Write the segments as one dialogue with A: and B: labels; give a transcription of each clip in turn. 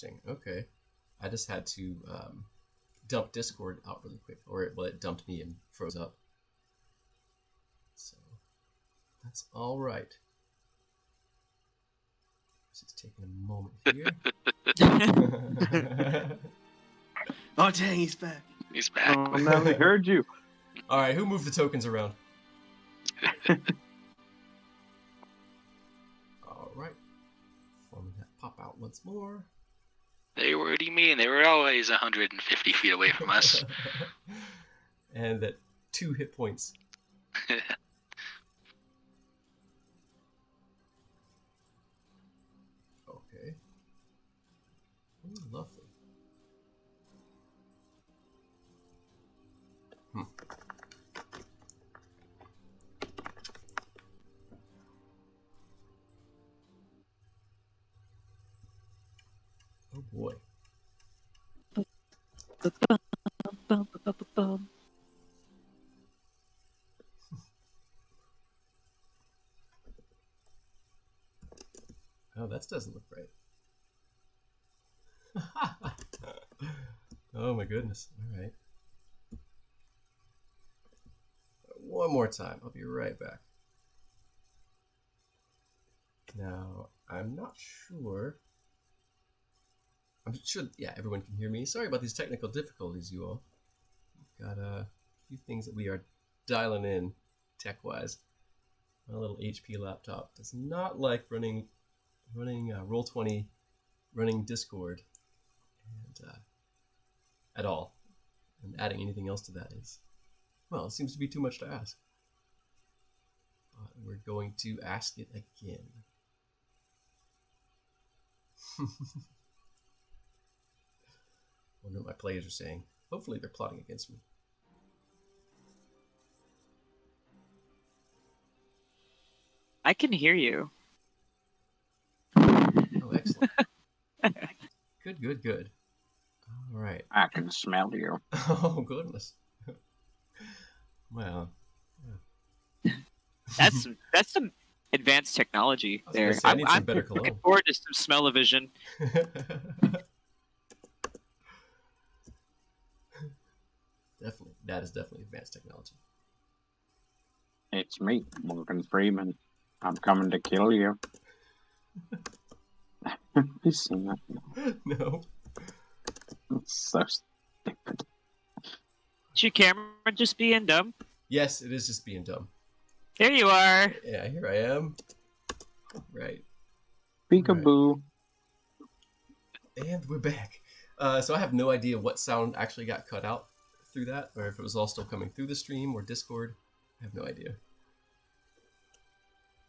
A: Interesting. Okay. I just had to dump Discord out really quick, or it dumped me and froze up. So that's all right. This is taking a moment here.
B: Oh dang, he's back.
C: He's back.
D: Oh, no, we heard you.
A: All right, who moved the tokens around? All right. Forming that pop out once more.
C: They were, what do you mean? They were always 150 feet away from us.
A: And at 2 hit points. Okay. Ooh, lovely. Oh boy. Oh, that doesn't look right. Oh my goodness. All right. One more time. I'll be right back. Now, I'm not sure. I'm sure, yeah, everyone can hear me. Sorry about these technical difficulties, you all. We've got a few things that we are dialing in tech-wise. My little HP laptop does not like running Roll20, running Discord, and at all. And adding anything else to that is, well, it seems to be too much to ask. But we're going to ask it again. Wonder what my players are saying. Hopefully they're plotting against me.
E: I can hear you.
A: Oh, excellent. Good. All right.
D: I can smell you.
A: Oh, goodness. Well. Yeah.
E: That's some advanced technology there.
A: Say, I need some better
E: looking
A: cologne.
E: forward to some smell-o-vision.
A: Definitely. That is definitely advanced technology.
D: It's me, Morgan Freeman. I'm coming to kill you. Have you seen that?
A: No.
D: It's so stupid.
E: Is your camera just being dumb?
A: Yes, it is just being dumb.
E: There you are.
A: Yeah, here I am. Right.
D: Peekaboo.
A: And we're back. So I have no idea what sound actually got cut out through that, or if it was all still coming through the stream or Discord. I have no idea.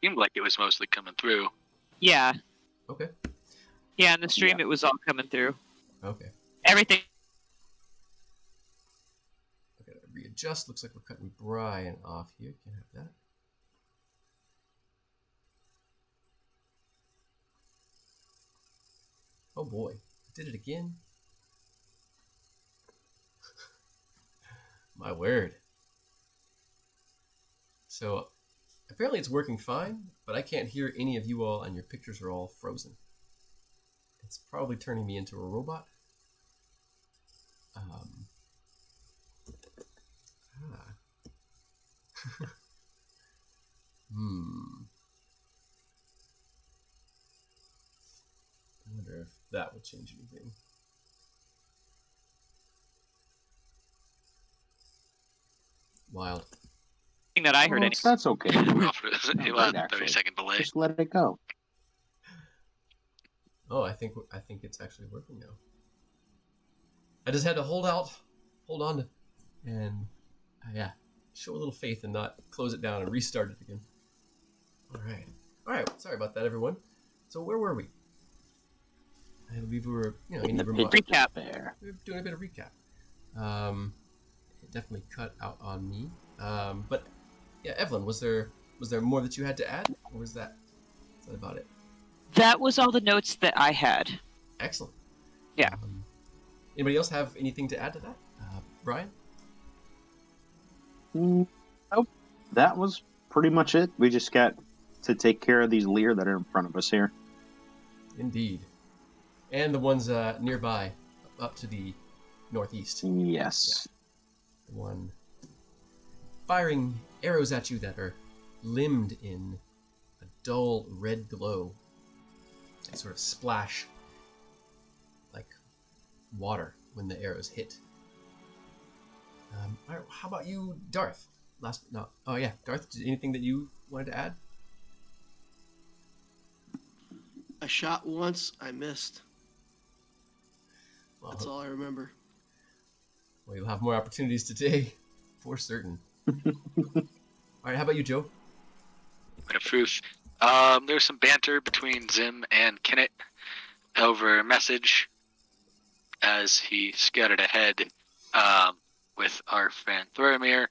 C: Seemed like it was mostly coming through.
E: Yeah.
A: Okay.
E: Yeah, in the stream it was all coming through.
A: Okay.
E: Everything.
A: I gotta readjust. Looks like we're cutting Brian off here. Can't have that. Oh boy. Did it again? My word. So, apparently it's working fine, but I can't hear any of you all, and your pictures are all frozen. It's probably turning me into a robot. I wonder if that will change anything. Wild.
E: That I heard.
D: That's okay.
C: It
D: Not
C: was
D: great,
C: a
D: actually.
C: 30-second delay.
D: Just let it go.
A: Oh, I think it's actually working now. I just had to hold on to, and yeah, show a little faith and not close it down and restart it again. All right. Sorry about that, everyone. So where were we? I believe we were, in the
E: recap
D: there.
A: We were doing a bit of recap. It definitely cut out on me. But yeah, Evelyn, was there more that you had to add, or was that about it?
E: That was all the notes that I had.
A: Excellent.
E: Yeah.
A: Anybody else have anything to add to that? Brian?
D: Nope. That was pretty much it. We just got to take care of these Lear that are in front of us here.
A: Indeed. And the ones nearby, up to the northeast.
D: Yes.
A: The one firing arrows at you that are limned in a dull red glow. They sort of splash like water when the arrows hit. All right, how about you, Darth? Darth, anything that you wanted to add?
B: I shot once, I missed.
A: Well,
B: That's all I remember.
A: Well, you'll have more opportunities today, for certain. All right, how about you, Joe?
C: Bit of truth. There's some banter between Zim and Kinnit over a message as he scouted ahead with our friend Thoramir,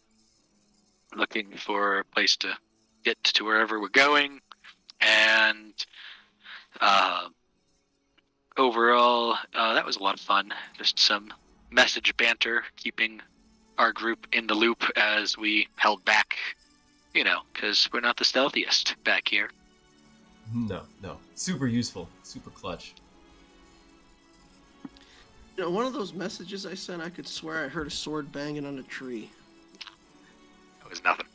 C: looking for a place to get to wherever we're going. And overall, that was a lot of fun. Just some message banter, keeping our group in the loop as we held back, because we're not the stealthiest back here.
A: No. Super useful, super clutch.
B: One of those messages I sent, I could swear I heard a sword banging on a tree.
C: That was nothing.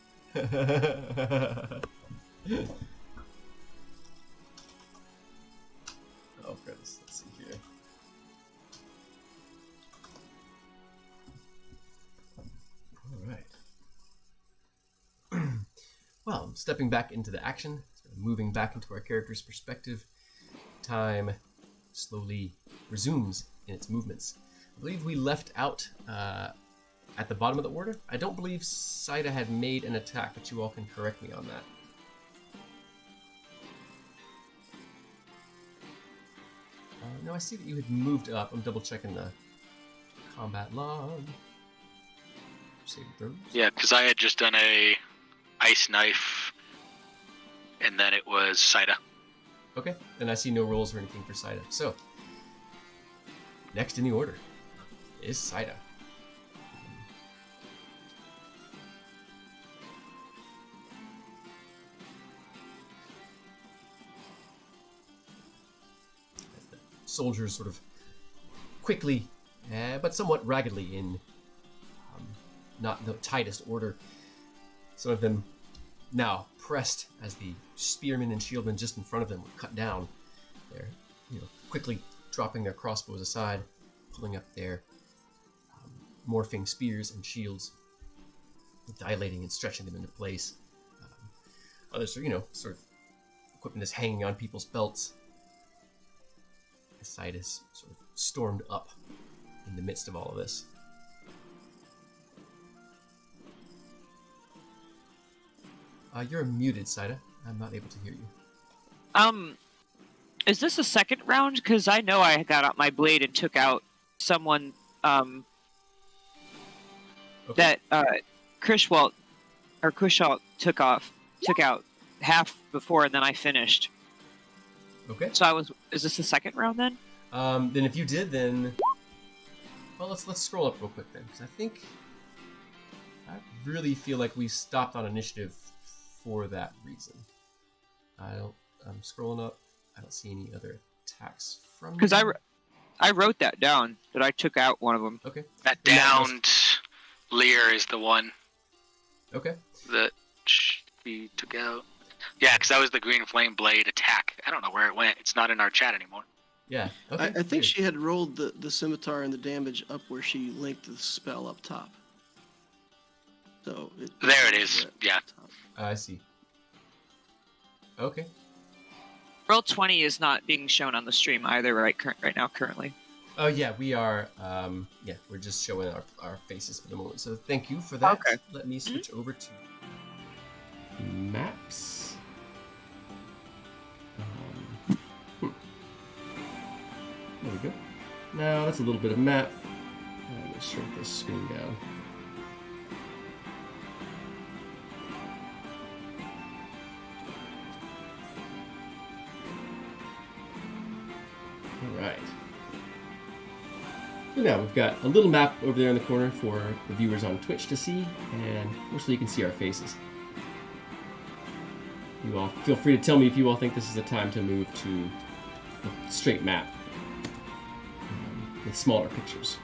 A: Oh, goodness. Let's see here. All right. Well, stepping back into the action, sort of moving back into our character's perspective, time slowly resumes in its movements. I believe we left out at the bottom of the order. I don't believe Saida had made an attack, but you all can correct me on that. No, I see that you had moved up. I'm double checking the combat log. Save throws.
C: Yeah, because I had just done a ice knife, and then it was Saida.
A: Okay, and I see no rolls or anything for Saida. So, next in the order is Saida. As the soldiers sort of quickly, but somewhat raggedly in not the tightest order, some of them now pressed as the spearmen and shieldmen just in front of them were cut down. They're quickly dropping their crossbows aside, pulling up their morphing spears and shields, dilating and stretching them into place. Others are, sort of equipment is hanging on people's belts. The side is sort of stormed up in the midst of all of this. You're muted, Saida. I'm not able to hear you.
E: Is this a second round? Because I know I got out my blade and took out someone that Krishwalt took out half before, and then I finished.
A: Okay.
E: So is this the second round then?
A: Then if you did, then well, let's scroll up real quick then, because I really feel like we stopped on initiative for that reason. I'm scrolling up. I don't see any other attacks from you.
E: Because I wrote that down, that I took out one of them.
A: Okay.
C: That downed Lear is the one.
A: Okay.
C: That she took out. Yeah, because that was the green flame blade attack. I don't know where it went. It's not in our chat anymore.
A: Yeah. Okay.
B: I think she had rolled the scimitar and the damage up where she linked the spell up top. So
C: there it is. Yeah.
A: I see. Okay.
E: Roll 20 is not being shown on the stream either right now currently.
A: Oh yeah, we are. We're just showing our faces for the moment. So thank you for that.
E: Okay.
A: Let me switch over to maps. There we go. Now that's a little bit of map. Let's shrink this screen down. Alright. So now we've got a little map over there in the corner for the viewers on Twitch to see, and mostly you can see our faces. You all feel free to tell me if you all think this is the time to move to a straight map. with smaller pictures.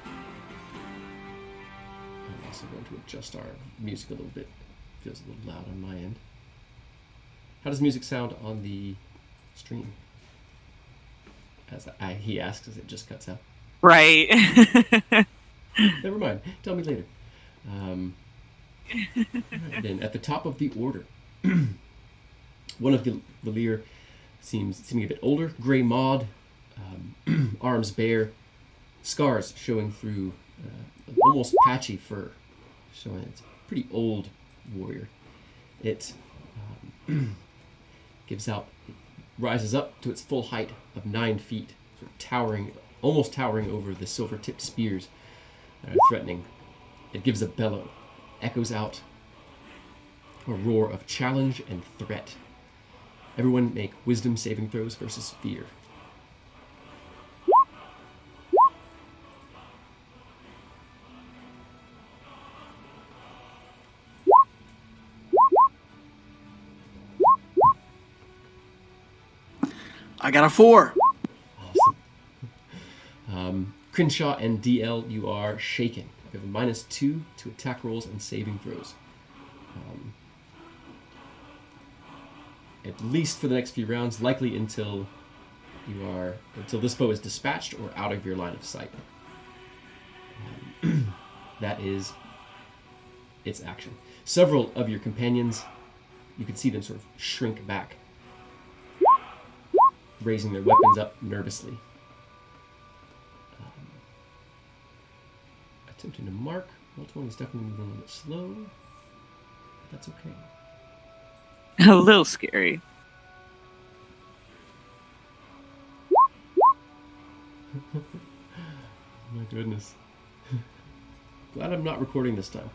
A: I'm also going to adjust our music a little bit. Feels a little loud on my end. How does music sound on the stream? He asks as it just cuts out.
E: Right.
A: Never mind. Tell me later. Right then, at the top of the order, one of the Valir seeming a bit older, gray maud, arms bare, scars showing through almost patchy fur, showing it's a pretty old warrior. It rises up to its full height of 9 feet, sort of almost towering over the silver-tipped spears that are threatening. It gives a bellow, echoes out a roar of challenge and threat. Everyone make wisdom saving throws versus fear.
B: I got a 4.
A: Awesome. Crenshaw and DL, you are shaken. You have a -2 to attack rolls and saving throws. At least for the next few rounds, likely until this foe is dispatched or out of your line of sight. That is its action. Several of your companions, you can see them sort of shrink back, raising their weapons up nervously. Attempting to mark. Multiple is definitely moving a little bit slow. That's okay.
E: A little scary.
A: My goodness. Glad I'm not recording this time.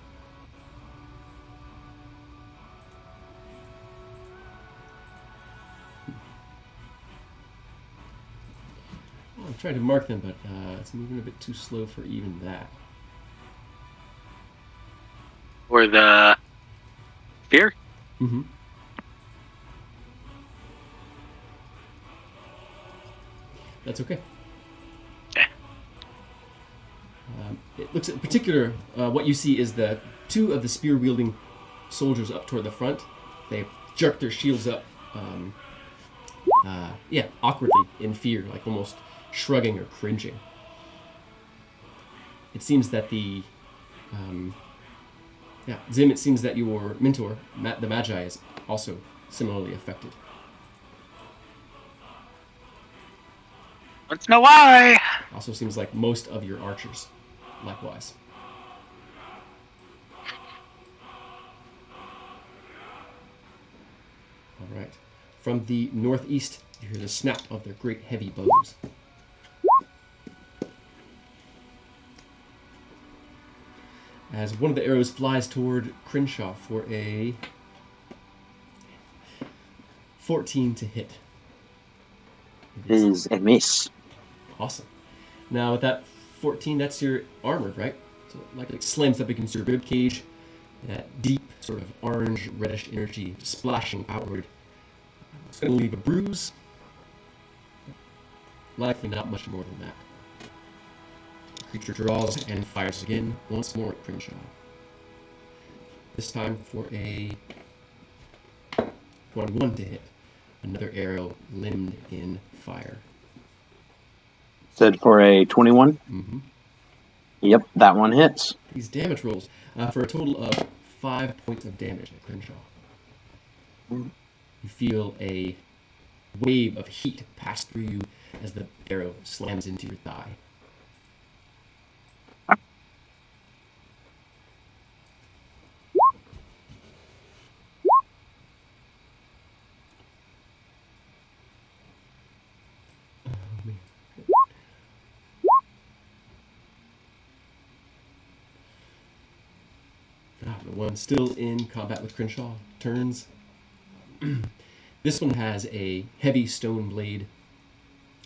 A: I'm trying to mark them, but it's moving a bit too slow for even that.
C: Or the fear?
A: Mm-hmm. That's okay.
C: Yeah.
A: It looks in particular, what you see is the 2 of the spear-wielding soldiers up toward the front. They jerk their shields up, awkwardly in fear, like almost shrugging or cringing. It seems that Zim, it seems that your mentor, the Magi, is also similarly affected.
C: Let's know why.
A: Also seems like most of your archers, likewise. All right. From the northeast, you hear the snap of their great heavy bows. As one of the arrows flies toward Crenshaw for a 14 to hit.
D: It is a miss.
A: Awesome. Now with that 14, that's your armor, right? So it likely slams up against your rib cage. That deep sort of orange reddish energy splashing outward. It's going to leave a bruise. Likely not much more than that. The creature draws and fires again, once more at Crenshaw. This time for a 21 to hit. Another arrow limbed in fire.
D: Said for a 21?
A: Mm-hmm.
D: Yep, that one hits.
A: These damage rolls for a total of 5 points of damage at Crenshaw. You feel a wave of heat pass through you as the arrow slams into your thigh. The one still in combat with Crenshaw turns. This one has a heavy stone blade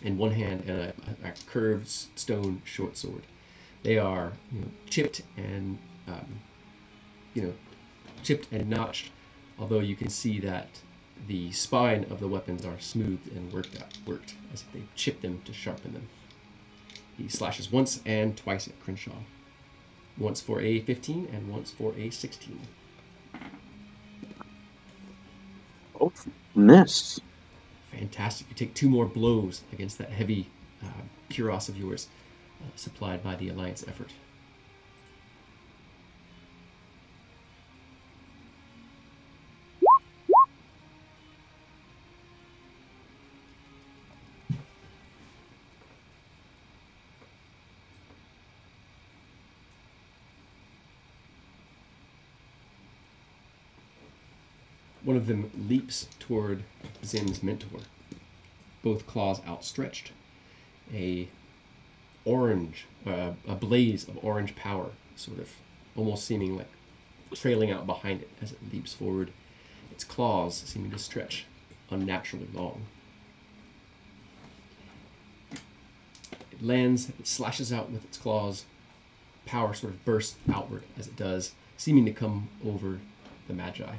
A: in one hand and a curved stone short sword. They are chipped and chipped and notched, although you can see that the spine of the weapons are smoothed and worked as if they chipped them to sharpen them. He slashes once and twice at Crenshaw. Once for a 15 and once for a 16.
D: Both miss.
A: Fantastic. You take 2 more blows against that heavy cuirass of yours, supplied by the Alliance effort. One of them leaps toward Zim's mentor, both claws outstretched. A blaze of orange power, sort of almost seeming like trailing out behind it as it leaps forward. Its claws seeming to stretch unnaturally long. It lands, it slashes out with its claws. Power sort of bursts outward as it does, seeming to come over the Magi.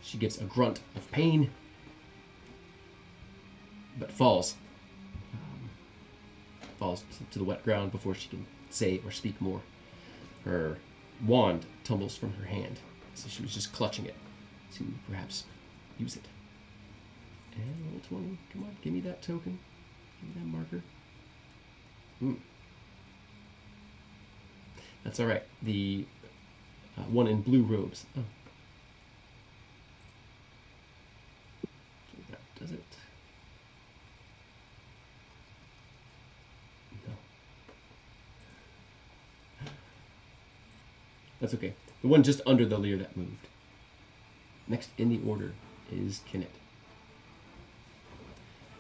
A: She gives a grunt of pain, but falls to the wet ground before she can say or speak more. Her wand tumbles from her hand, so she was just clutching it to perhaps use it. And roll 20. Come on, give me that token. Give me that marker. That's all right. The one in blue robes. Oh. That does it. No. That's okay. The one just under the leer that moved. Next in the order is Kennett.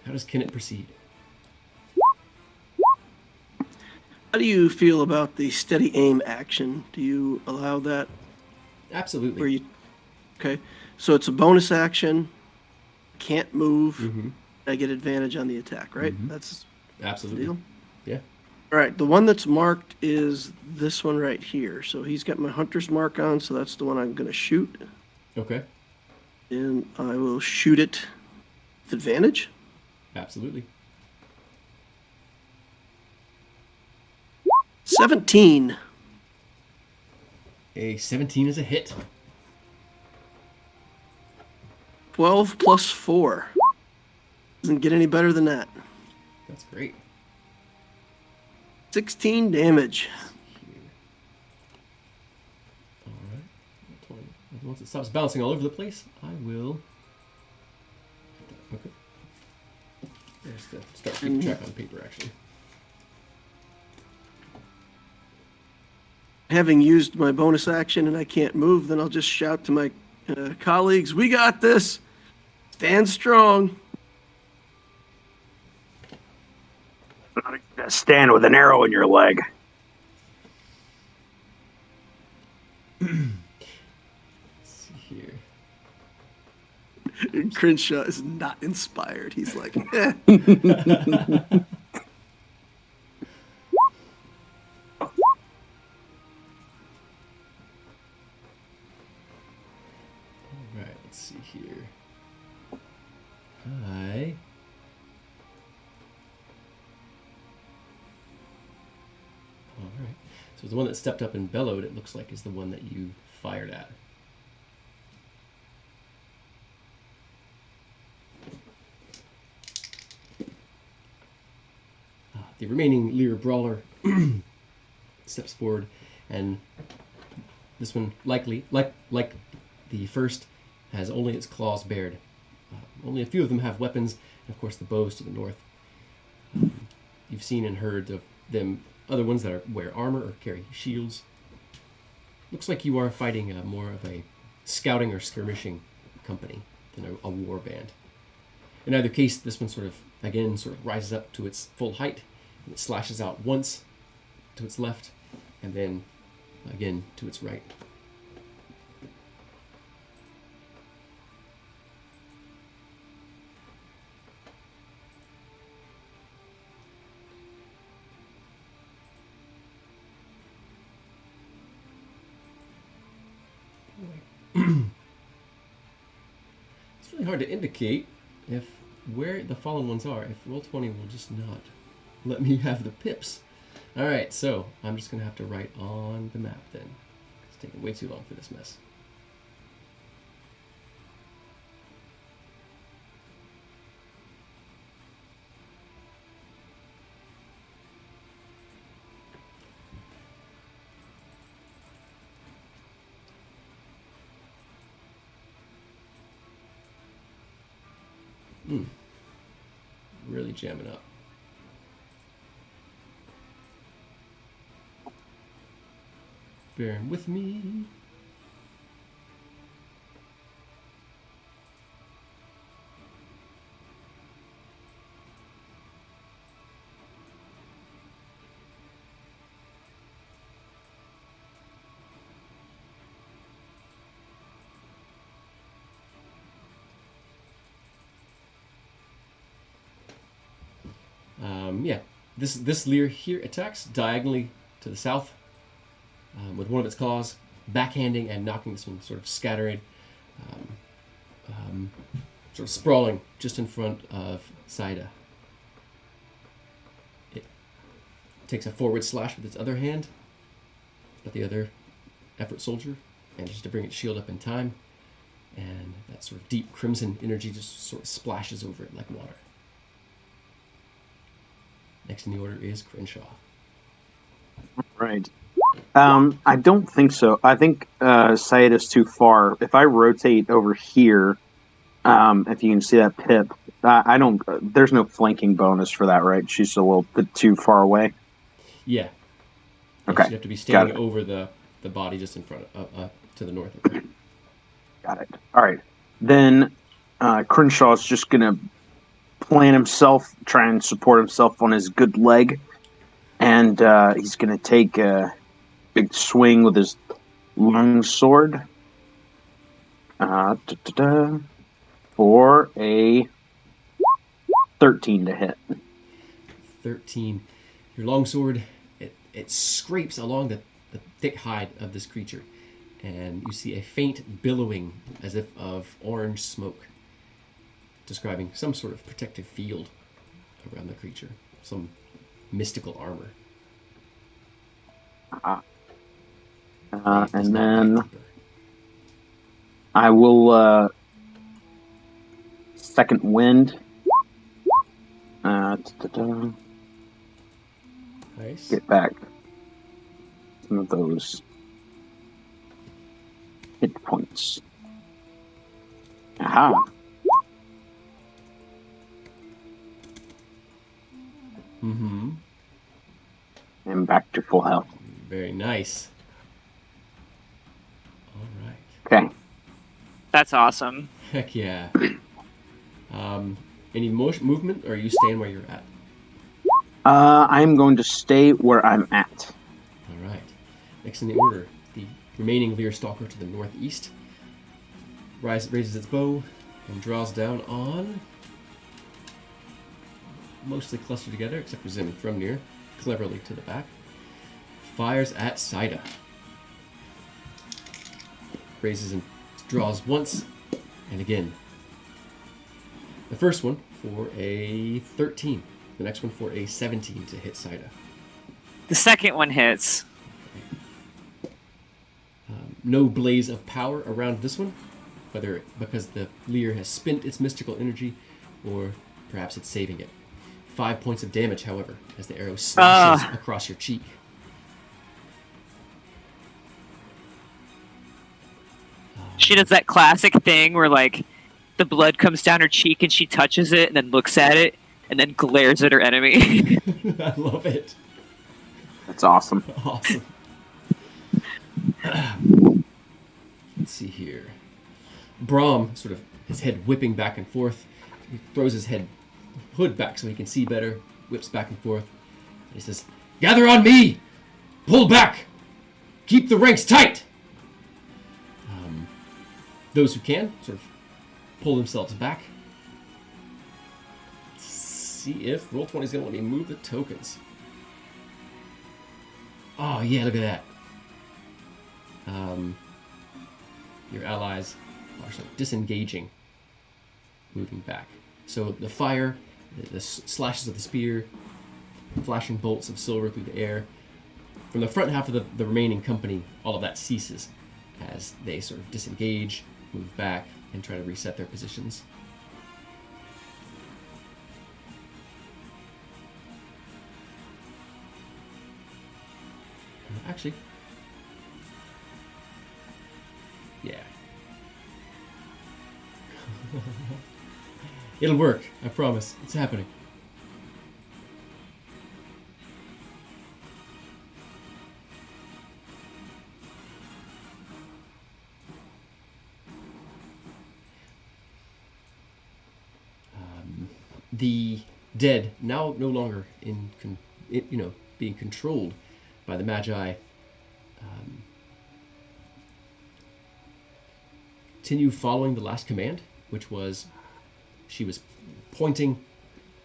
A: How does Kennett proceed?
B: How do you feel about the steady aim action? Do you allow that?
A: Absolutely.
B: Where you, okay, so it's a bonus action. Can't move.
A: Mm-hmm.
B: I get advantage on the attack, right?
A: Mm-hmm.
B: That's
A: Absolutely.
B: the deal.
A: Yeah.
B: All right, the one that's marked is this one right here. So he's got my hunter's mark on, so that's the one I'm going to shoot.
A: Okay.
B: And I will shoot it with advantage.
A: Absolutely.
B: 17.
A: A 17 is a hit.
B: 12 plus 4. Doesn't get any better than that.
A: That's great.
B: 16 damage.
A: All right. 20. Once it stops bouncing all over the place, I will. Okay. Just start keeping track on paper, actually.
B: Having used my bonus action and I can't move, then I'll just shout to my colleagues, "We got this! Stand strong!"
D: Stand with an arrow in your leg.
A: Let's see here.
B: And Crenshaw is not inspired. He's like, eh.
A: Alright, let's see here. Alright. So the one that stepped up and bellowed, it looks like, is the one that you fired at. The remaining Lear Brawler steps forward, and this one, likely, like the first, has only its claws bared. Only a few of them have weapons, and of course the bows to the north. You've seen and heard of them, other ones that wear armor or carry shields. Looks like you are fighting more of a scouting or skirmishing company than a war band. In either case, this one sort of rises up to its full height, and it slashes out once to its left, and then again to its right. It's really hard to indicate if where the fallen ones are if Roll20 will just not let me have the pips. Alright, so I'm just going to have to write on the map then. It's taking way too long for this mess. Really jamming up. Bearing with me. Yeah, this Lear here attacks diagonally to the south with one of its claws, backhanding and knocking this one sort of scattering, sort of sprawling just in front of Saida. It takes a forward slash with its other hand at the other effort soldier, manages to bring its shield up in time, and that sort of deep crimson energy just sort of splashes over it like water. Next in the order is Crenshaw.
D: Right. I don't think so. I think Syed is too far. If I rotate over here, if you can see that pip, I don't. There's no flanking bonus for that, right? She's a little bit too far away.
A: Yeah.
D: Okay.
A: You have to be standing over the body just in front of, to the north of her.
D: Got it. All right. Then Crenshaw's just going to plant himself, try and support himself on his good leg. And he's going to take a big swing with his long sword. For a 13 to hit.
A: 13. Your longsword, it scrapes along the thick hide of this creature. And you see a faint billowing as if of orange smoke, describing some sort of protective field around the creature, some mystical armor.
D: And then I will second wind.
A: Nice.
D: Get back some of those hit points. Aha.
A: Mm-hmm.
D: And back to full health.
A: Very nice. All right.
D: Okay.
E: That's awesome.
A: Heck yeah. Any movement, or are you staying where you're at?
D: I'm going to stay where I'm at.
A: All right. Next in the order, the remaining Lear Stalker to the northeast raises its bow and draws down on, mostly clustered together, except for Zim from near, cleverly to the back. Fires at Saida. Raises and draws once, and again. The first one for a 13. The next one for a 17 to hit Saida.
E: The second one hits.
A: No blaze of power around this one, whether because the Lear has spent its mystical energy, or perhaps it's saving it. 5 points of damage, however, as the arrow slashes across your cheek.
E: She does that classic thing where, like, the blood comes down her cheek and she touches it and then looks at it and then glares at her enemy.
A: I love it.
D: That's awesome.
A: Awesome. Let's see here. Brahm, sort of his head whipping back and forth, he throws his hood back so he can see better, whips back and forth. And he says, "Gather on me! Pull back! Keep the ranks tight!" Those who can sort of pull themselves back. Let's see if Roll20 is going to let me move the tokens. Oh, yeah, look at that. Your allies are sort of disengaging, moving back. So the fire, the slashes of the spear, flashing bolts of silver through the air. From the front half of the remaining company, all of that ceases as they sort of disengage, move back, and try to reset their positions. Actually, yeah. It'll work, I promise. It's happening. The dead, now no longer being controlled by the Magi, continue following the last command, which was she was pointing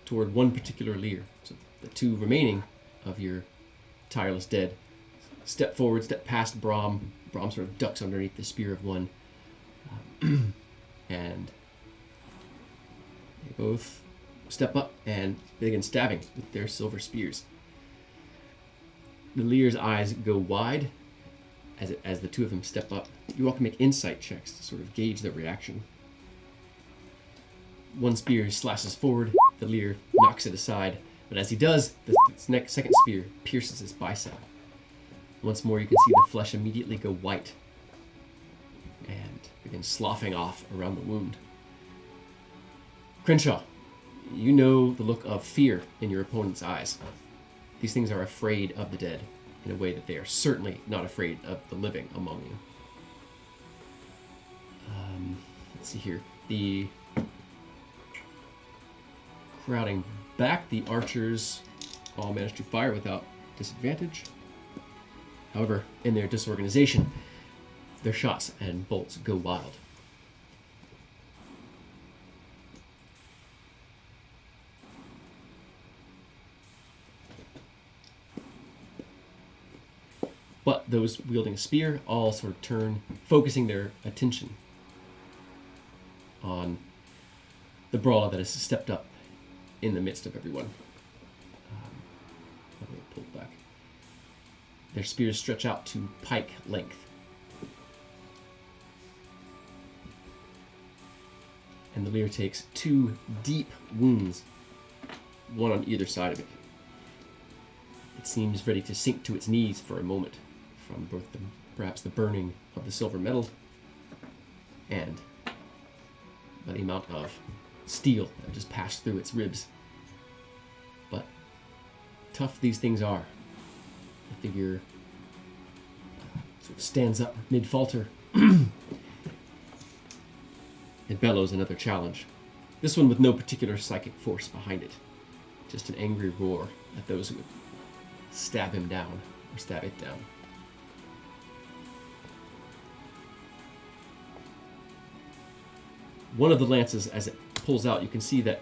A: toward one particular leer. So the two remaining of your tireless dead step forward, step past Brahm. Brahm sort of ducks underneath the spear of one, and they both step up and begin stabbing with their silver spears. The leer's eyes go wide as the two of them step up. You all can make insight checks to sort of gauge their reaction. One spear slashes forward, the leer knocks it aside, but as he does, the second spear pierces his bicep. Once more, you can see the flesh immediately go white and begin sloughing off around the wound. Crenshaw, you know the look of fear in your opponent's eyes. These things are afraid of the dead in a way that they are certainly not afraid of the living among you. Let's see here. The crowding back, the archers all managed to fire without disadvantage. However, in their disorganization, their shots and bolts go wild. But those wielding a spear all sort of turn, focusing their attention on the brawler that has stepped up in the midst of everyone. Let me pull back. Their spears stretch out to pike length. And the leer takes 2 deep wounds, one on either side of it. It seems ready to sink to its knees for a moment from both perhaps the burning of the silver metal and by the amount of steel that just passed through its ribs. But tough these things are. The figure sort of stands up mid-falter and bellows another challenge. This one with no particular psychic force behind it. Just an angry roar at those who would stab him down or stab it down. One of the lances, as it pulls out, you can see that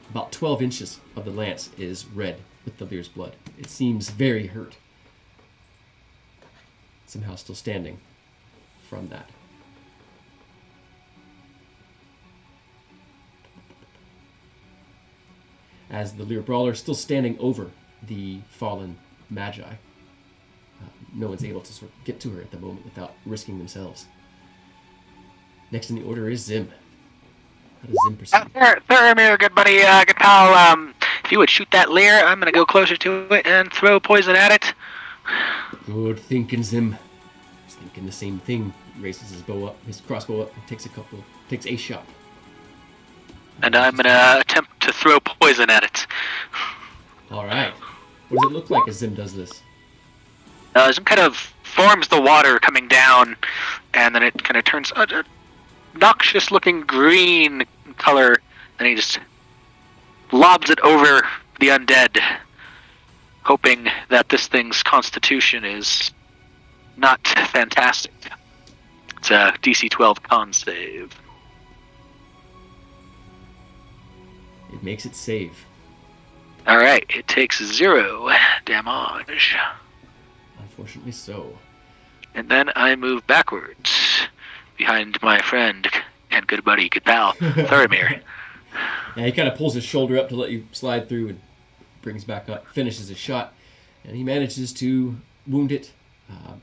A: about 12 inches of the lance is red with the leer's blood. It seems very hurt. Somehow still standing from that. As the leer brawler is still standing over the fallen magi. No one's able to sort of get to her at the moment without risking themselves. Next in the order is Zim. How does Zim proceed?
C: Thoramir, good buddy, good pal. If you would shoot that leer, I'm gonna go closer to it and throw poison at it.
A: Good thinking, Zim. He's thinking the same thing. He raises his crossbow up, and takes a shot.
C: And I'm gonna attempt to throw poison at it.
A: All right. What does it look like as Zim does this?
C: Zim kind of forms the water coming down, and then it kind of turns a noxious-looking green color, and he just lobs it over the undead, hoping that this thing's constitution is not fantastic. It's a DC 12 con save.
A: It makes it save.
C: Alright, it takes 0 damage.
A: Unfortunately so.
C: And then I move backwards behind my friend and good buddy, good pal, Thoramir.
A: Yeah, he kind of pulls his shoulder up to let you slide through and brings back up, finishes his shot, and he manages to wound it.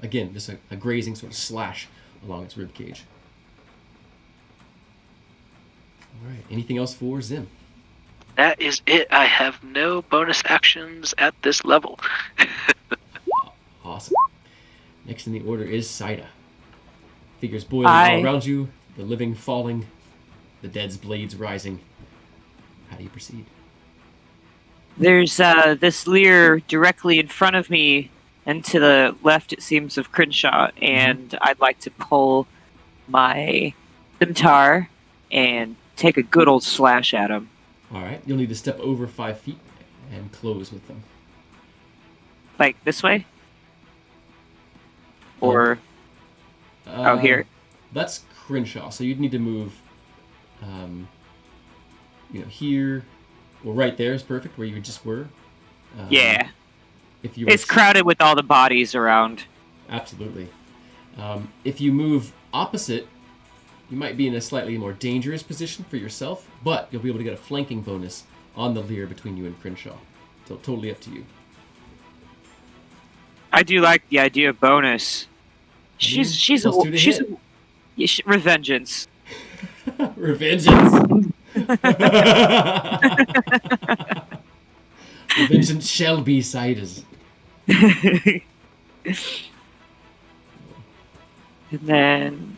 A: Again, just a grazing sort of slash along its rib cage. All right. Anything else for Zim?
C: That is it. I have no bonus actions at this level.
A: Awesome. Next in the order is Saida. Figures boiling all around you, the living falling, the dead's blades rising. How do you proceed?
E: There's this leer directly in front of me, and to the left, it seems, of Crenshaw, and I'd like to pull my scimitar and take a good old slash at him.
A: All right. You'll need to step over 5 feet and close with them.
E: Like this way? Or here?
A: That's Crenshaw, so you'd need to move, here, or right there is perfect, where you just were.
E: Yeah.
A: If you
E: It's crowded with all the bodies around.
A: Absolutely. If you move opposite, you might be in a slightly more dangerous position for yourself, but you'll be able to get a flanking bonus on the leer between you and Crenshaw. So totally up to you.
E: I do like the idea of bonus. She's revengeance.
A: Revengeance. Revengeance shall be Saida's.
E: And then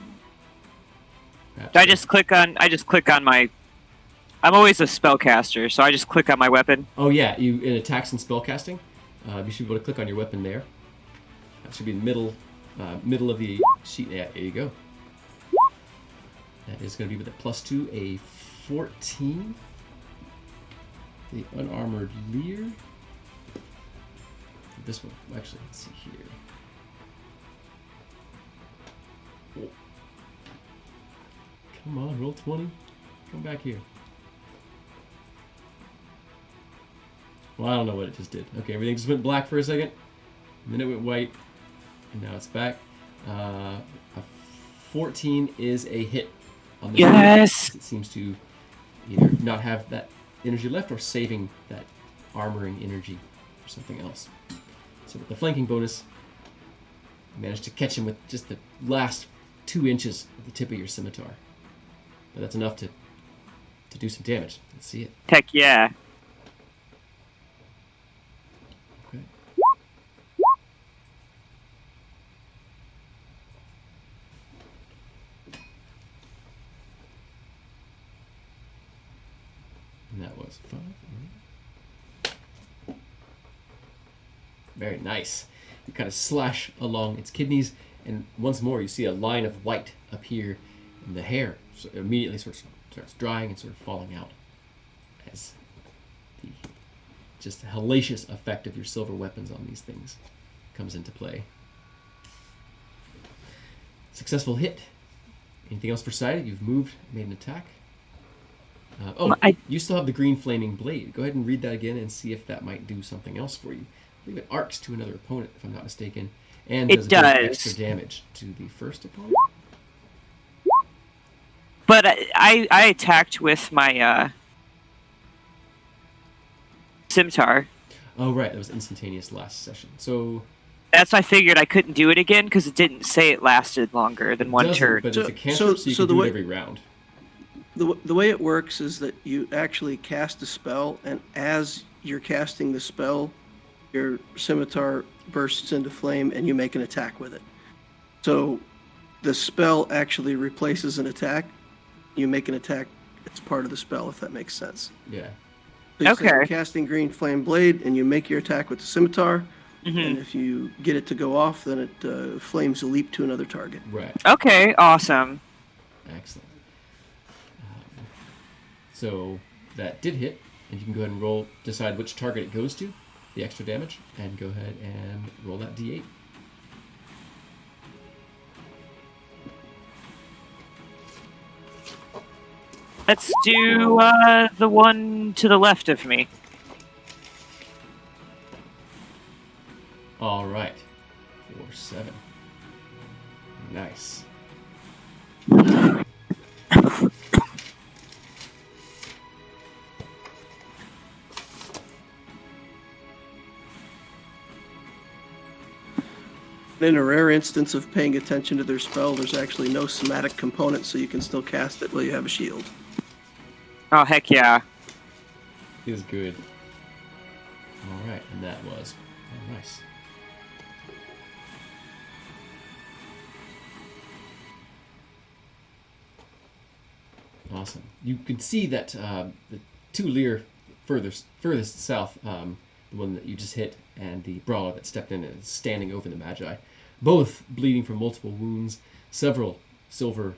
E: I just click on my. I'm always a spellcaster, so I just click on my weapon.
A: Oh yeah, you in attacks and spellcasting, you should be able to click on your weapon there. That should be in the middle of the sheet. Yeah, there you go. That is going to be with a +2, a 14. The unarmored leer. This one, actually, let's see here. Oh. Come on, roll 20. Come back here. Well, I don't know what it just did. Okay, everything just went black for a second, and then it went white, and now it's back. A 14 is a hit on the
E: Yes!
A: It seems to either not have that energy left or saving that armoring energy for something else. So with the flanking bonus, you managed to catch him with just the last 2 inches of the tip of your scimitar. But that's enough to do some damage. Let's see it.
E: Heck yeah.
A: Okay. And that was 5. Very nice. You kind of slash along its kidneys, and once more you see a line of white appear in the hair. So immediately starts drying and sort of falling out as the just hellacious effect of your silver weapons on these things comes into play. Successful hit. Anything else for Saida? You've moved, made an attack. You still have the green flaming blade. Go ahead and read that again and see if that might do something else for you. I believe it arcs to another opponent, if I'm not mistaken, and does extra damage to the first opponent.
E: But I attacked with my scimitar.
A: Oh, right. That was instantaneous last session. So
E: That's why I figured I couldn't do it again, because it didn't say it lasted longer than one turn.
A: But it's a cantrip, so you can do it every round.
B: The way it works is that you actually cast a spell, and as you're casting the spell, your scimitar bursts into flame, and you make an attack with it. So the spell actually replaces an attack. You make an attack as part of the spell, if that makes sense.
A: Yeah.
B: So you're casting green flame blade, and you make your attack with the scimitar.
E: Mm-hmm.
B: And if you get it to go off, then it flames leap to another target.
A: Right.
E: Okay, awesome.
A: Excellent. So that did hit, and you can go ahead and roll, decide which target it goes to, the extra damage, and go ahead and roll that d8.
E: Let's do the one to the left of me.
A: All right. 4, 7. Nice.
B: In a rare instance of paying attention to their spell, there's actually no somatic component, so you can still cast it while you have a shield.
E: Oh, heck yeah.
A: Feels good. All right, and that was nice. Awesome. You can see that the two Lear furthest south, the one that you just hit, and the brawler that stepped in and is standing over the Magi, both bleeding from multiple wounds, several silver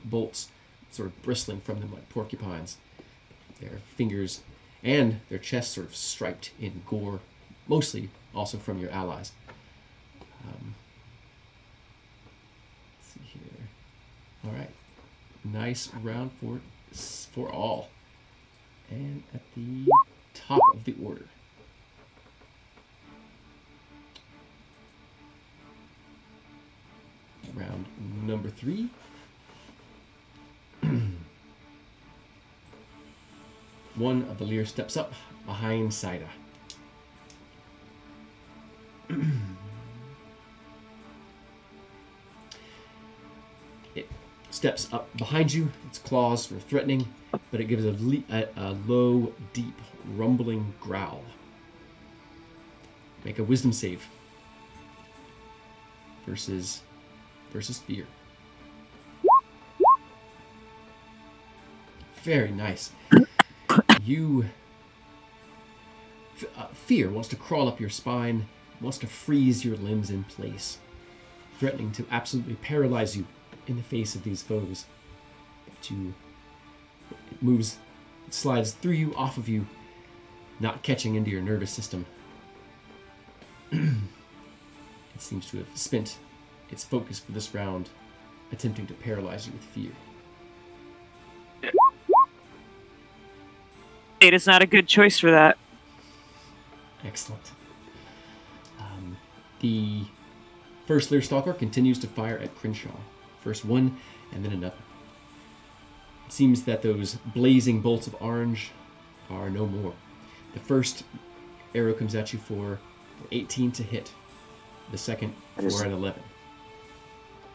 A: bolts sort of bristling from them like porcupines. Their fingers and their chests sort of striped in gore, mostly also from your allies. Let's see here. All right. Nice round for all. And at the top of the order. Round number 3. One of the Lear steps up behind Saida. It steps up behind you. Its claws are threatening, but it gives a low, deep, rumbling growl. Make a wisdom save. Versus fear. Very nice. Fear wants to crawl up your spine, wants to freeze your limbs in place, threatening to absolutely paralyze you in the face of these foes. But it slides through you, off of you, not catching into your nervous system. It seems to have spent its focus for this round attempting to paralyze you with fear.
E: It is not a good choice for that.
A: Excellent. The first Lear Stalker continues to fire at Crenshaw. First one, and then another. It seems that those blazing bolts of orange are no more. The first arrow comes at you for 18 to hit. The second for an 11.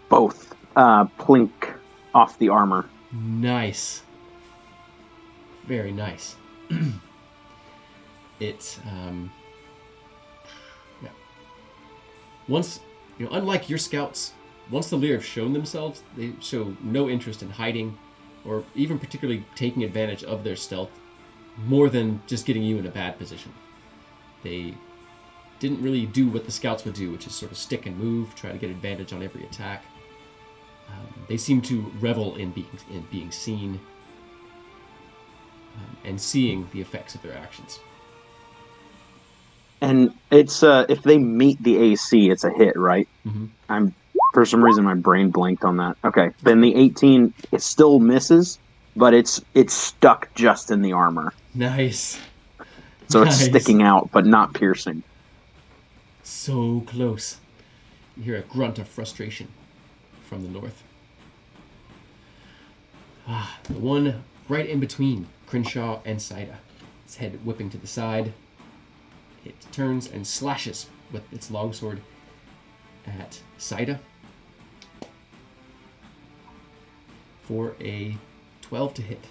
D: Both plink off the armor.
A: Nice. Very nice. It's yeah. Once unlike your scouts, once the Lear have shown themselves, they show no interest in hiding or even particularly taking advantage of their stealth more than just getting you in a bad position. They didn't really do what the scouts would do, which is sort of stick and move, try to get advantage on every attack. They seem to revel in being seen and seeing the effects of their actions.
D: And it's if they meet the AC, it's a hit, right?
A: Mm-hmm.
D: For some reason my brain blanked on that. Okay, then the 18 it still misses, but it's stuck just in the armor,
A: Nice.
D: so
A: Nice.
D: it's sticking out but not piercing.
A: So close. You hear a grunt of frustration from the north. The one right in between Crenshaw and Saida. Its head whipping to the side. It turns and slashes with its longsword at Saida for a 12 to hit.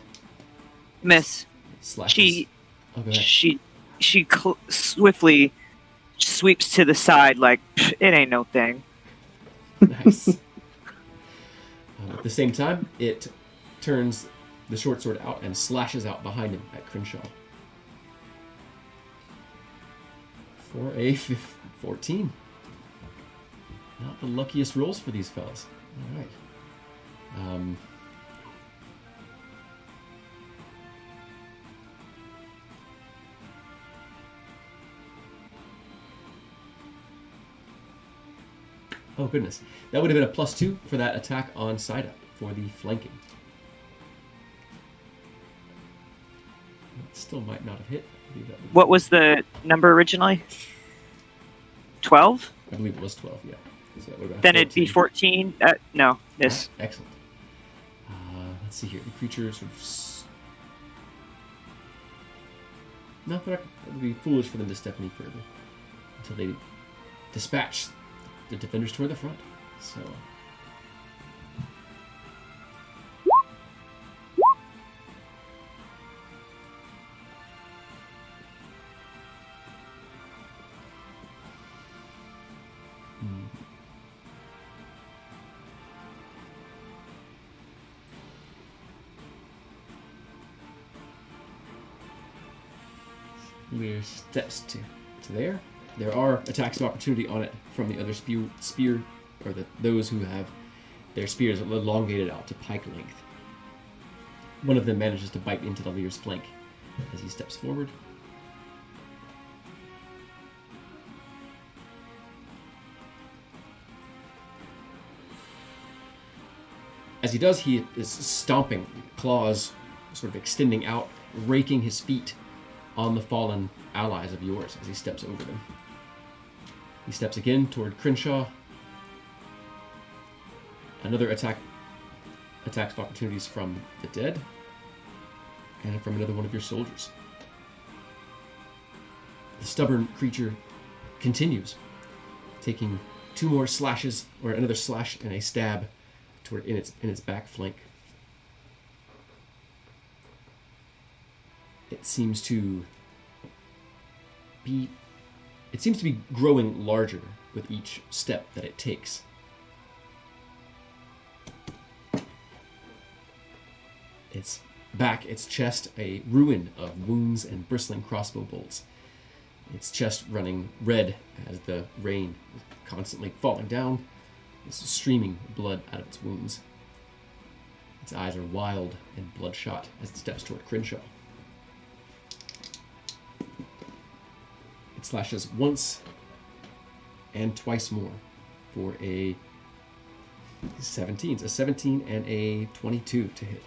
E: Miss.
A: Slashes.
E: She swiftly sweeps to the side like, it ain't no thing.
A: Nice. At the same time, it turns the short sword out and slashes out behind him at Crenshaw. For a 14. Not the luckiest rolls for these fellas. All right. Oh goodness. That would have been a +2 for that attack on Saida for the flanking. It still might not have hit.
E: What was the number originally? 12?
A: I believe it was 12, yeah. So that would have been
E: Then it'd be 14? No, miss.
A: Excellent. Let's see here. The creature sort of... No, it would be foolish for them to step any further until they dispatch
F: the defenders toward the front. So. Lear steps to there. There are attacks of opportunity on it from the other spear or those who have their spears elongated out to pike length. One of them manages to bite into the Lear's flank as he steps forward. As he does, he is stomping, claws sort of extending out, raking his feet on the fallen allies of yours as he steps over them. He steps again toward Crenshaw. Another attacks of opportunities from the dead and from another one of your soldiers. The stubborn creature continues, taking two more slashes, or another slash and a stab toward in its back flank. It seems to be growing larger with each step that it takes. Its back, its chest, a ruin of wounds and bristling crossbow bolts. Its chest running red as the rain is constantly falling down. It's streaming blood out of its wounds. Its eyes are wild and bloodshot as it steps toward Crenshaw. It slashes once and twice more for a 17. It's a 17 and a 22 to hit.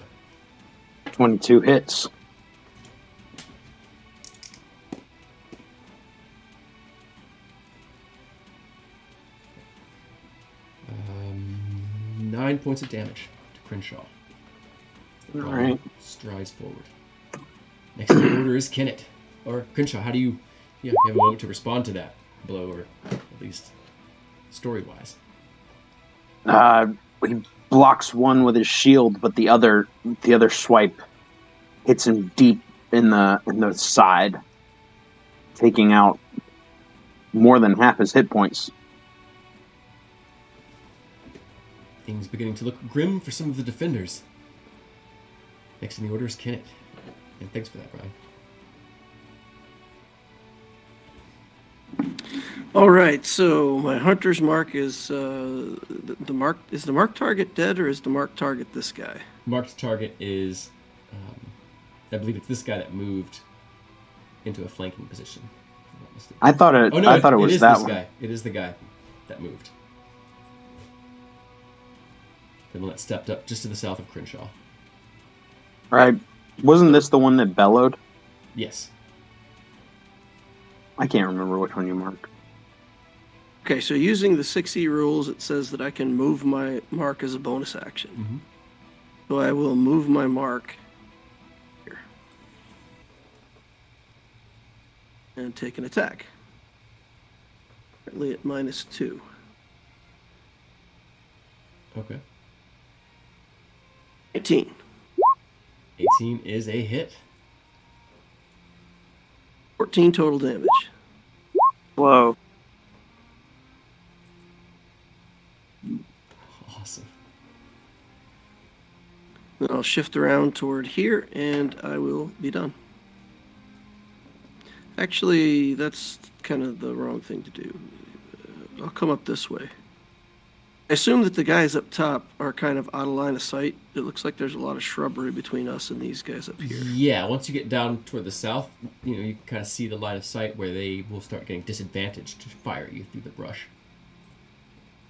D: 22 hits.
F: Um, 9 points of damage to Crenshaw.
D: All right.
F: Strides forward. Next in the order is Kenneth. Or Crenshaw, how do you have a moment to respond to that blow, or at least story-wise?
D: He blocks one with his shield, but the other swipe hits him deep in the side, taking out more than half his hit points.
F: Things beginning to look grim for some of the defenders. Next in the order is Kenneth. And thanks for that, Brian.
B: All right, so my hunter's mark is the mark. Is the marked target dead, or is the marked target this guy?
F: Marked target is, I believe it's this guy that moved into a flanking position.
D: I thought it.
F: Oh no!
D: I thought it was
F: is
D: that
F: this
D: one.
F: guy. It is the guy that moved. The one that stepped up just to the south of Crenshaw.
D: Right? Wasn't this the one that bellowed?
F: Yes.
D: I can't remember which one you marked.
B: Okay, so using the 6E rules, it says that I can move my mark as a bonus action.
F: Mm-hmm.
B: So I will move my mark here and take an attack. Currently at -2.
F: Okay.
B: 18.
F: 18 is a hit.
B: 14 total damage.
E: Whoa.
F: Awesome.
B: Then I'll shift around toward here, and I will be done. Actually, that's kind of the wrong thing to do. I'll come up this way. I assume that the guys up top are kind of out of line of sight. It looks like there's a lot of shrubbery between us and these guys up here.
F: Yeah, once you get down toward the south, you can kind of see the line of sight where they will start getting disadvantaged to fire you through the brush.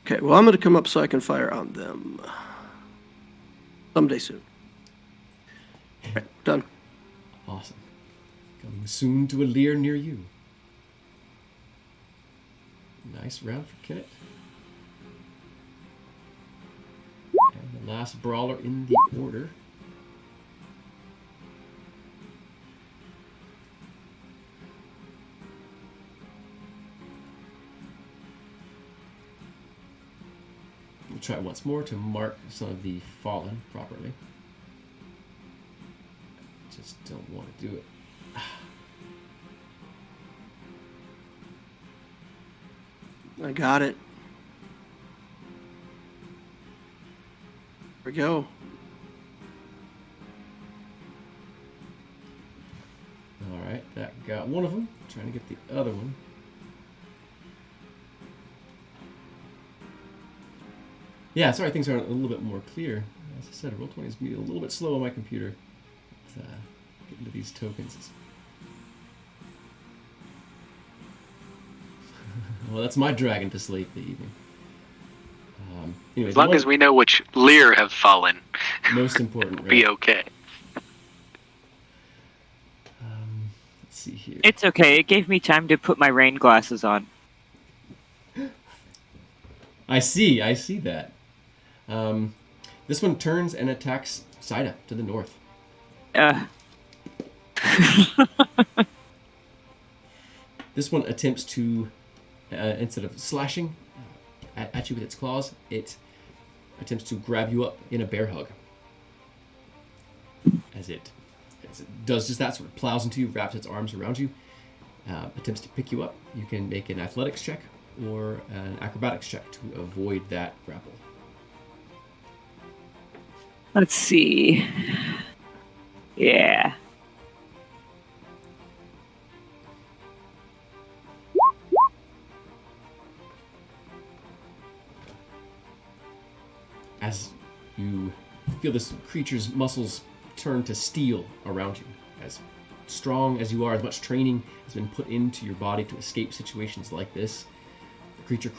B: Okay, well, I'm going to come up so I can fire on them. Someday soon. All right, done.
F: Awesome. Coming soon to a leer near you. Nice round for Kenneth. And the last brawler in the order. We'll try once more to mark some of the fallen properly. Just don't want to do it.
B: I got it. There we go.
F: Alright, that got one of them. Trying to get the other one. Yeah, sorry things aren't a little bit more clear. As I said, Roll20 is a little bit slow on my computer. Getting to these tokens. Well, that's my dragon to slay for the evening. Anyway,
C: As long as we know which Lear have fallen,
F: most important, right?
C: be okay.
F: Let's see here.
E: It's okay. It gave me time to put my rain glasses on.
F: I see that. This one turns and attacks Saida to the north. This one attempts to, instead of slashing at you with its claws, it attempts to grab you up in a bear hug. As it does just that, sort of plows into you, wraps its arms around you, attempts to pick you up. You can make an athletics check or an acrobatics check to avoid that grapple.
E: Let's see. Yeah.
F: As you feel this creature's muscles turn to steel around you, as strong as you are, as much training has been put into your body to escape situations like this, the creature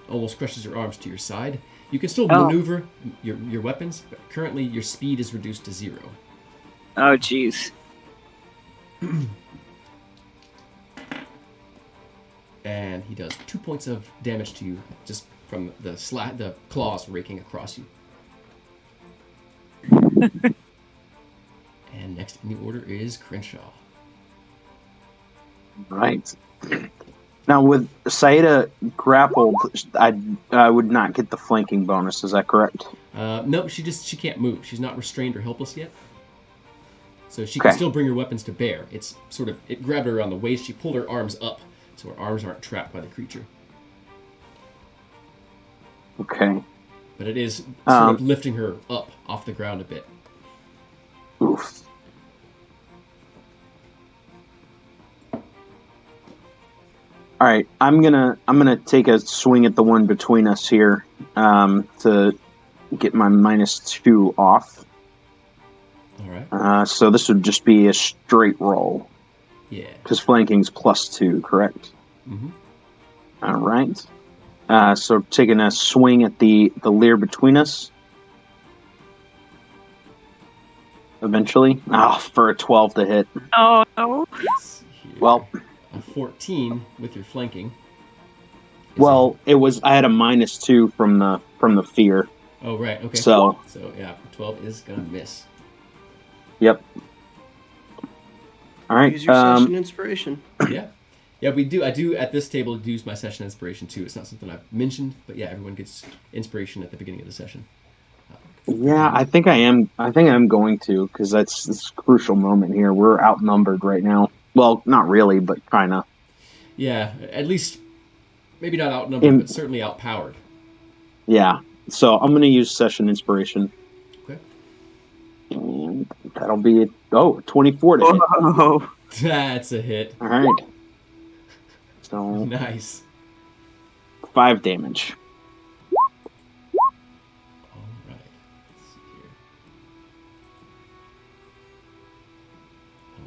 F: almost crushes your arms to your side. You can still maneuver your weapons, but currently your speed is reduced to 0.
E: Oh, jeez.
F: And he does 2 points of damage to you just from the claws raking across you. And next in the order is Crenshaw.
D: Right. Now, with Saida grappled, I would not get the flanking bonus. Is that correct?
F: No, she can't move. She's not restrained or helpless yet. So she can still bring her weapons to bear. It grabbed her around the waist. She pulled her arms up, so her arms aren't trapped by the creature.
D: Okay.
F: But it is sort of lifting her up off the ground a bit.
D: Oof. All right, I'm gonna take a swing at the one between us here to get my -2 off.
F: All right.
D: So this would just be a straight roll.
F: Yeah.
D: Because flanking's +2, correct?
F: Mm-hmm.
D: All right. So taking a swing at the leer between us. Eventually. For a 12 to hit.
E: Oh, no.
D: Well,
F: a 14 with your flanking.
D: I had a -2 from the fear.
F: Oh, right. Okay.
D: So
F: yeah, 12 is gonna miss.
D: Yep. All right.
B: Use your session inspiration.
F: Yeah. Yeah, we do. I do at this table use my session inspiration too. It's not something I've mentioned, but yeah, everyone gets inspiration at the beginning of the session.
D: Yeah, I think I am going to, because that's this crucial moment here. We're outnumbered right now. Well, not really, but kind of.
F: Yeah, at least maybe not outnumbered, but certainly outpowered.
D: Yeah. So I'm going to use session inspiration.
F: Okay.
D: And that'll be 24 to hit.
E: Oh.
F: That's a hit.
D: All right. So
F: Nice.
D: 5 damage.
F: All right. Let's see here.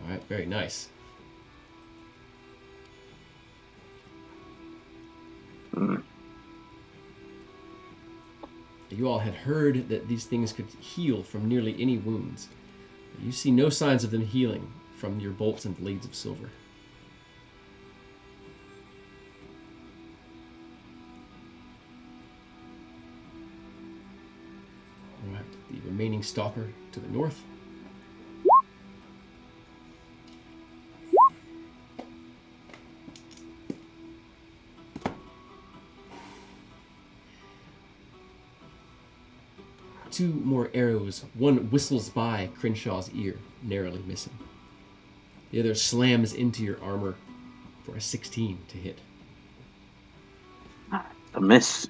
F: All right. Very nice. You all had heard that these things could heal from nearly any wounds. You see no signs of them healing from your bolts and blades of silver. All right, the remaining stalker to the north. 2 more arrows. One whistles by Crinshaw's ear, narrowly missing. The other slams into your armor for a 16 to hit.
D: A miss.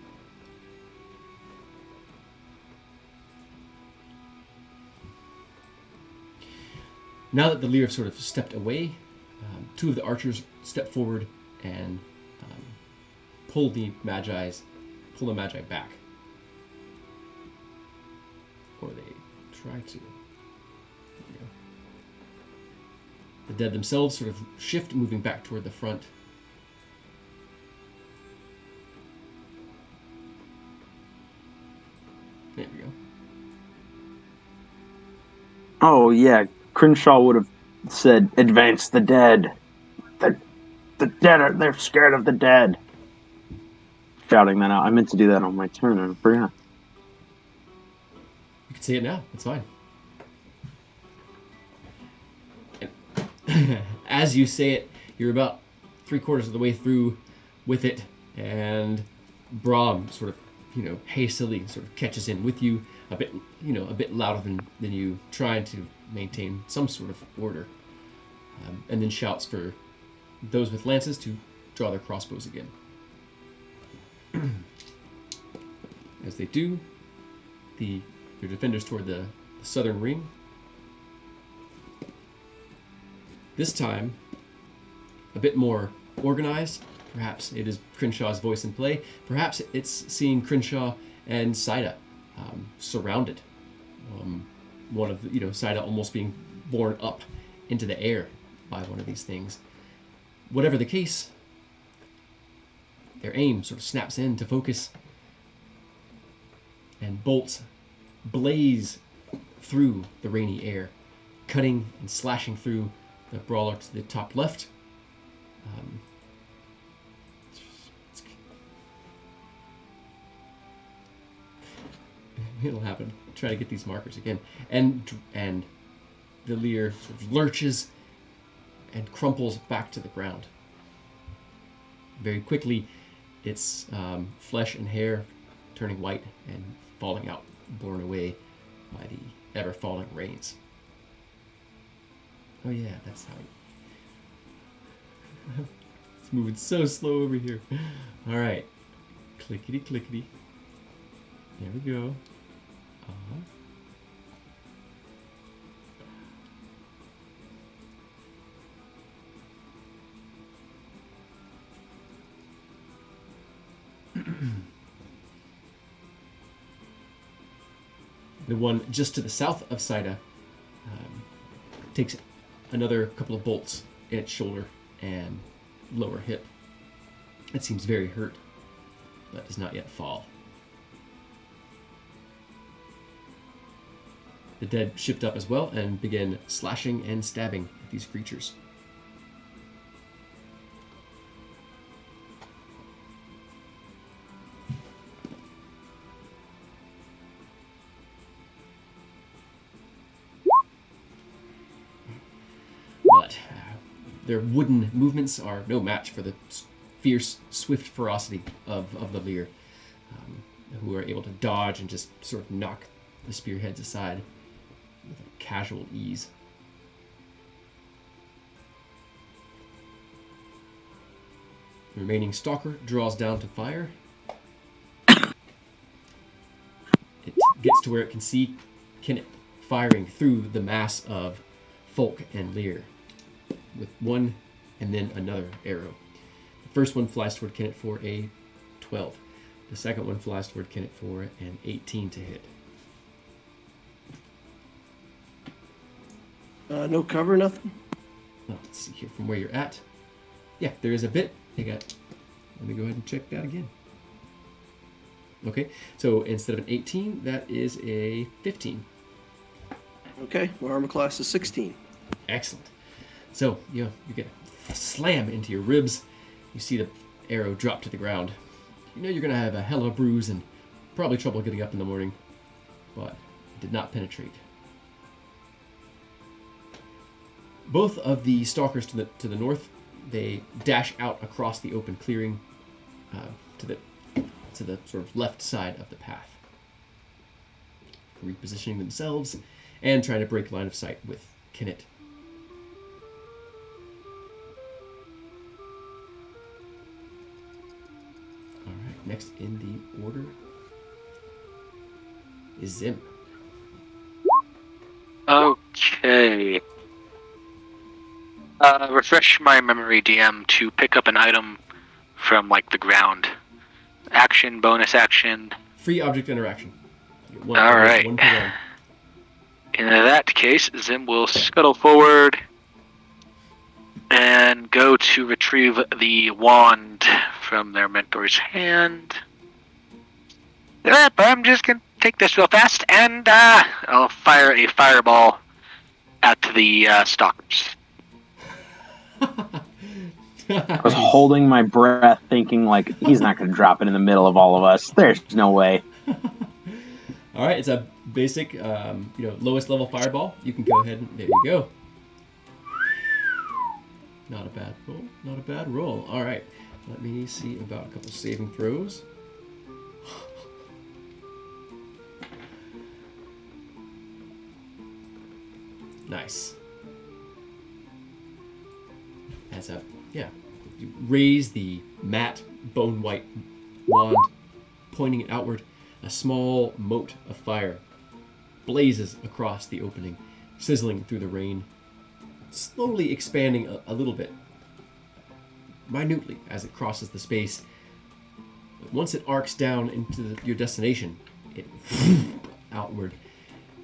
F: Now that the Lear sort of stepped away, 2 of the archers step forward and pull the Magi back. Or they try to. There we go. The dead themselves sort of shift, moving back toward the front. There we go.
D: Oh, yeah. Crenshaw would have said, advance the dead. The dead they're scared of the dead. Shouting that out. I meant to do that on my turn, and I forgot.
F: You can say it now. It's fine. And as you say it, you're about 3/4 of the way through with it, and Brahm sort of, hastily sort of catches in with you a bit louder than you, trying to maintain some sort of order, and then shouts for those with lances to draw their crossbows again. As they do, your defenders toward the southern ring. This time, a bit more organized. Perhaps it is Crinshaw's voice in play. Perhaps it's seeing Crenshaw and Saida surrounded. One of the, Saida almost being borne up into the air by one of these things. Whatever the case, their aim sort of snaps into focus, and bolts blaze through the rainy air, cutting and slashing through the brawler to the top left. It'll happen. Try to get these markers again. And the Lear sort of lurches and crumples back to the ground. Very quickly, its flesh and hair turning white and falling out, borne away by the ever-falling rains. Oh yeah, that's how it's moving so slow over here. All right, clickety clickety. There we go. The one just to the south of Saida takes another couple of bolts in its shoulder and lower hip. It seems very hurt, but does not yet fall. The dead shift up as well and begin slashing and stabbing at these creatures. But their wooden movements are no match for the fierce, swift ferocity of the Lear, who are able to dodge and just sort of knock the spearheads aside with a casual ease. The remaining stalker draws down to fire. It gets to where it can see Kenneth firing through the mass of Folk and Lear with one and then another arrow. The first one flies toward Kenneth for a 12. The second one flies toward Kenneth for an 18 to hit.
B: No cover, nothing?
F: Well, let's see here from where you're at. Yeah, there is a bit. Let me go ahead and check that again. Okay, so instead of an 18, that is a 15.
B: Okay, my armor class is 16.
F: Excellent. So, you get a slam into your ribs. You see the arrow drop to the ground. You know you're going to have a hell of a bruise and probably trouble getting up in the morning, but it did not penetrate. Both of the stalkers to the north, they dash out across the open clearing to the sort of left side of the path. repositioning themselves and trying to break line of sight with Kinnit. All right, next in the order is Zim.
C: Okay. Refresh my memory, DM, to pick up an item from, like, the ground. Action, bonus action.
F: Free object interaction.
C: All right.
F: One per round.
C: In that case, Zim will scuttle forward and go to retrieve the wand from their mentor's hand. But I'm just going to take this real fast, and I'll fire a fireball at the stalkers.
D: I was holding my breath, thinking, like, he's not going to drop it in the middle of all of us. There's no way.
F: All right, it's a basic, lowest level fireball. You can go ahead and there you go. Not a bad roll. Not a bad roll. All right, let me see about a couple saving throws. Nice. You raise the matte bone white wand, pointing it outward. A small mote of fire blazes across the opening, sizzling through the rain, slowly expanding a little bit, minutely as it crosses the space. But once it arcs down into your destination, it outward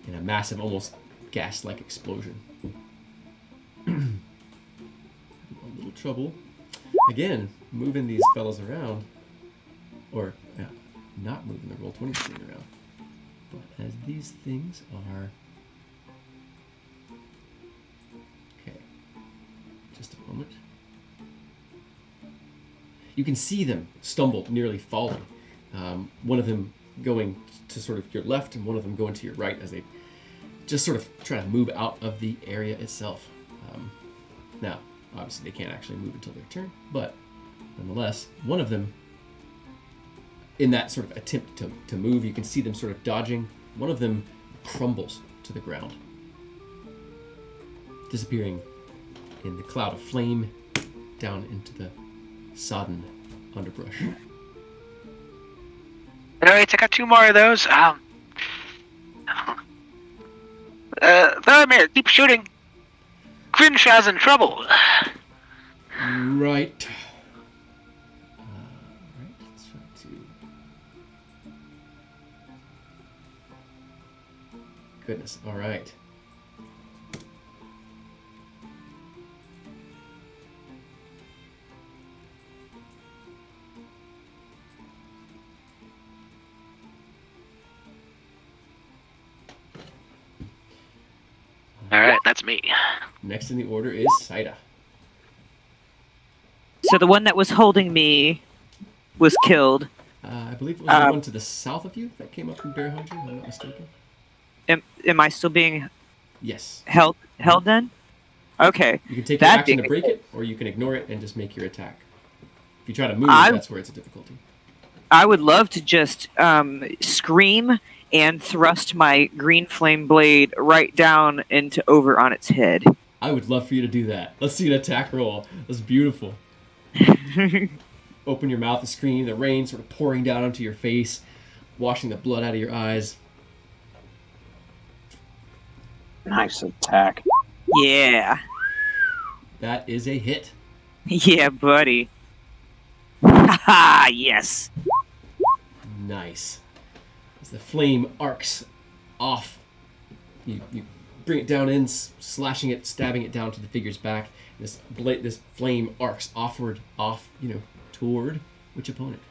F: in a massive, almost gas-like explosion. A little trouble. Again, moving these fellas around, or not moving the Roll20 thing around. But as these things are... Okay, just a moment. You can see them stumble, nearly falling. One of them going to sort of your left and one of them going to your right as they just sort of try to move out of the area itself. Now, obviously they can't actually move until their turn, but nonetheless, one of them, in that sort of attempt to move, you can see them sort of dodging. One of them crumbles to the ground, disappearing in the cloud of flame down into the sodden underbrush.
C: Alright, I got 2 more of those. Thermir, keep shooting. Grinshaw's in trouble.
F: Right. Let's try to... Goodness, alright.
C: Alright, that's me.
F: Next in the order is Saida.
E: So the one that was holding me was killed.
F: I believe it was the one to the south of you that came up from Bear Hunter, if I'm not mistaken.
E: Am I still being
F: Yes.
E: held then? Okay.
F: You can take your
E: That
F: action to
E: being
F: break
E: the
F: it, or you can ignore it and just make your attack. If you try to move,
E: I-
F: that's where it's a difficulty.
E: I would love to just scream and thrust my green flame blade right down into over on its head.
F: I would love for you to do that. Let's see an attack roll. That's beautiful. Open your mouth and scream, the rain sort of pouring down onto your face, washing the blood out of your eyes.
D: Nice attack.
E: Yeah.
F: That is a hit.
E: Yeah, buddy. Haha, yes.
F: Nice. As the flame arcs off, you bring it down in, slashing it, stabbing it down to the figure's back. This flame arcs offward, toward which opponent?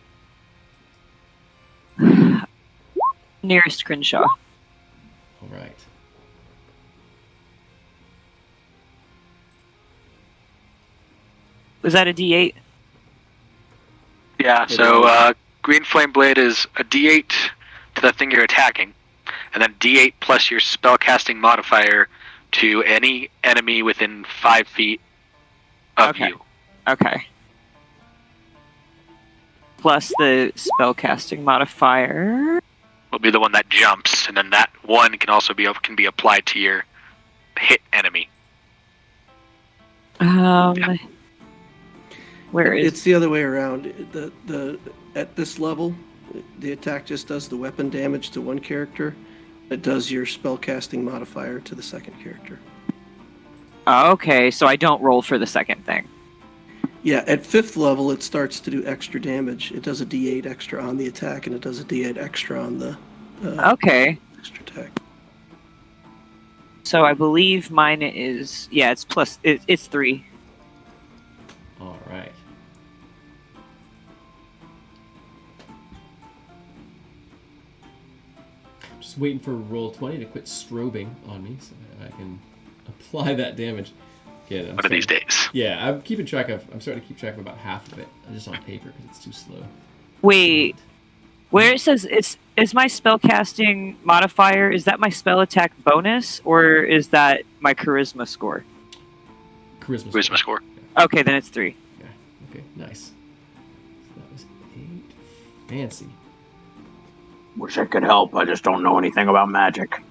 E: Nearest Crenshaw.
F: All right.
E: Was that a D8?
C: Yeah, so green flame blade is a D8 to the thing you're attacking, and then D8 plus your spellcasting modifier to any enemy within 5 feet of you.
E: Okay. Plus the spellcasting modifier.
C: will be the one that jumps, and then that one can also be applied to your hit enemy.
E: Where is?
B: It's the other way around. At this level, the attack just does the weapon damage to one character. It does your spellcasting modifier to the second character.
E: Oh, okay, so I don't roll for the second thing.
B: Yeah, at 5th level, it starts to do extra damage. It does a D8 extra on the attack, and it does a D8 extra on the
E: Okay.
B: extra attack.
E: So I believe mine is it's plus. It's 3.
F: All right. Just waiting for roll 20 to quit strobing on me so that I can apply that damage. Yeah,
C: One of these days.
F: Yeah, I'm starting to keep track of about half of it, just on paper because it's too slow.
E: Wait, where it says is my spellcasting modifier? Is that my spell attack bonus, or is that my charisma score?
F: Charisma
C: score.
E: Okay, then it's 3.
F: Yeah. Okay. Nice. So that was 8. Fancy.
D: Wish I could help. I just don't know anything about magic.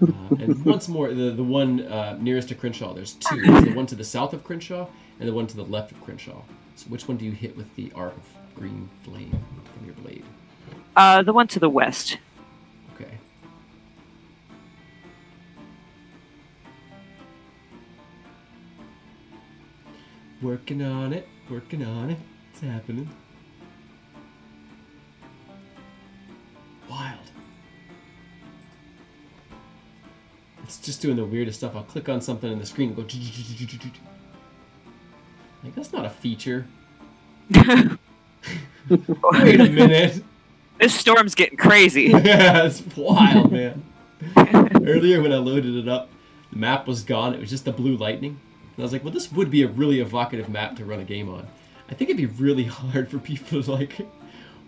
F: And once more, the one nearest to Crenshaw, there's 2. There's the one to the south of Crenshaw and the one to the left of Crenshaw. So which one do you hit with the arc of green flame from your blade?
E: The one to the west.
F: Okay. Working on it. It's happening. Wild. It's just doing the weirdest stuff. I'll click on something and the screen will go. Like, that's not a feature. Wait a minute.
E: This storm's getting crazy.
F: Yeah, it's wild, man. Earlier when I loaded it up, the map was gone. It was just the blue lightning. And I was like, well, this would be a really evocative map to run a game on. I think it'd be really hard for people to like,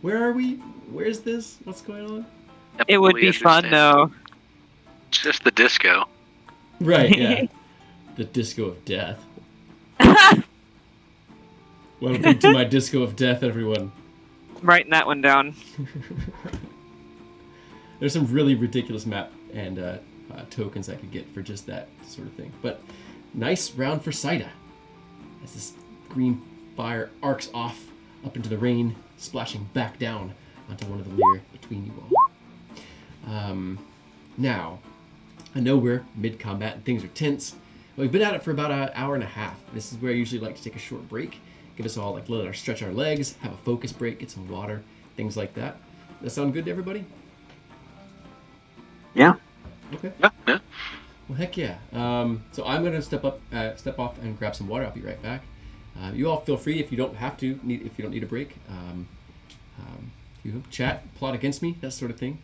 F: where are we? Where's this? What's going on?
E: It would be fun, though.
C: It's just the disco.
F: Right, yeah. The disco of death. Welcome to my disco of death, everyone.
E: I'm writing that one down.
F: There's some really ridiculous map and tokens I could get for just that sort of thing. But nice round for Saida. As this green fire arcs off up into the rain, splashing back down onto one of the leer between you all. Now, I know we're mid-combat and things are tense. But we've been at it for about an hour and a half. This is where I usually like to take a short break. Give us all stretch our legs, have a focus break, get some water, things like that. Does that sound good to everybody?
D: Yeah.
F: Okay.
C: Yeah.
F: Well, heck yeah. So I'm gonna step off and grab some water. I'll be right back. You all feel free if you don't need a break. You chat, plot against me, that sort of thing,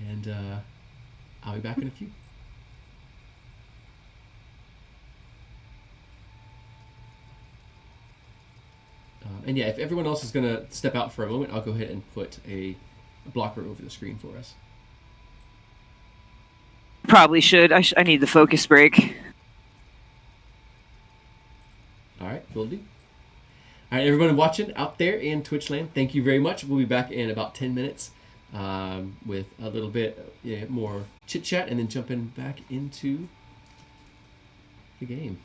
F: and I'll be back in a few. And yeah, if everyone else is going to step out for a moment, I'll go ahead and put a blocker over the screen for us.
E: Probably should. I need the focus break.
F: All right, will do. All right, everyone watching out there in Twitch land, thank you very much. We'll be back in about 10 minutes with a little bit more chit-chat and then jumping back into the game.